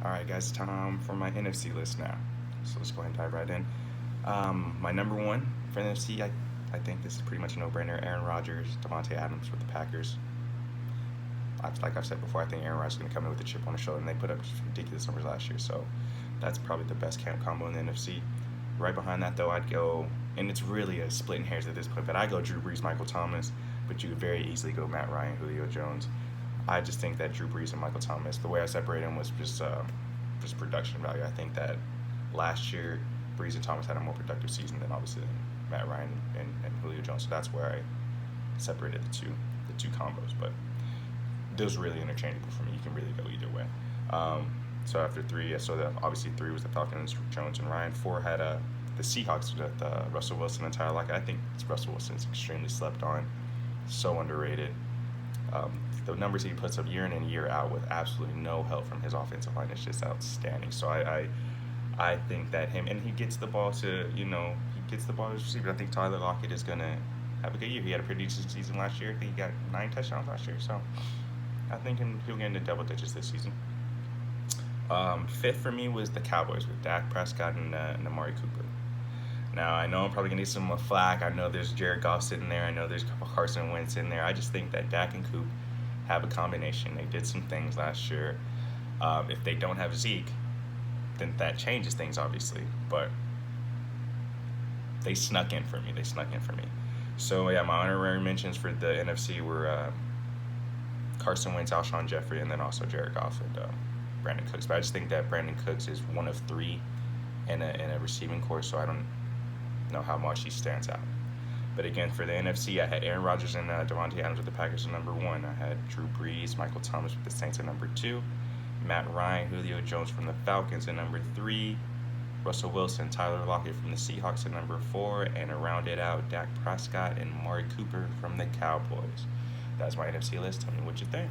All right, guys, time for my NFC list now. So let's go ahead and dive right in. My number one for the NFC, I think this is pretty much a no-brainer. Aaron Rodgers, Devontae Adams with the Packers. Like I've said before, I think Aaron Rodgers is going to come in with a chip on his shoulder, and they put up just ridiculous numbers last year. So that's probably the best camp combo in the NFC. Right behind that, though, I'd go, and it's really a splitting hairs at this point, but I go Drew Brees, Michael Thomas, but you could very easily go Matt Ryan, Julio Jones. I just think that Drew Brees and Michael Thomas, the way I separate them was just production value. I think that last year, Brees and Thomas had a more productive season than obviously Matt Ryan and Julio Jones. So that's where I separated the two combos. But those are really interchangeable for me. You can really go either way. So after three, so obviously three was the Falcons, Jones and Ryan. Four had the Seahawks with Russell Wilson and Tyler Lockett. I think Russell Wilson's extremely slept on, so underrated. The numbers he puts up year in and year out with absolutely no help from his offensive line is just outstanding. So I think that him, and he gets the ball to, he gets the ball to his receiver. I think Tyler Lockett is going to have a good year. He had a pretty decent season last year. I think he got 9 touchdowns last year. So I think he'll get into double digits this season. Fifth for me was the Cowboys with Dak Prescott and Amari Cooper. Now, I know I'm probably going to get some flack. I know there's Jared Goff sitting there. I know there's Carson Wentz in there. I just think that Dak and Coop have a combination. They did some things last year. If they don't have Zeke, then that changes things, obviously. But they snuck in for me. So, yeah, my honorary mentions for the NFC were Carson Wentz, Alshon Jeffrey, and then also Jared Goff and Brandon Cooks. But I just think that Brandon Cooks is one of three in a receiving corps, so I don't know how much he stands out. But again, for the NFC, I had Aaron Rodgers and Devontae Adams with the Packers at number 1. I had Drew Brees, Michael Thomas with the Saints at number 2. Matt Ryan, Julio Jones from the Falcons at number 3. Russell Wilson, Tyler Lockett from the Seahawks at number 4. And to round it out, Dak Prescott and Amari Cooper from the Cowboys. That's my NFC list. Tell me what you think.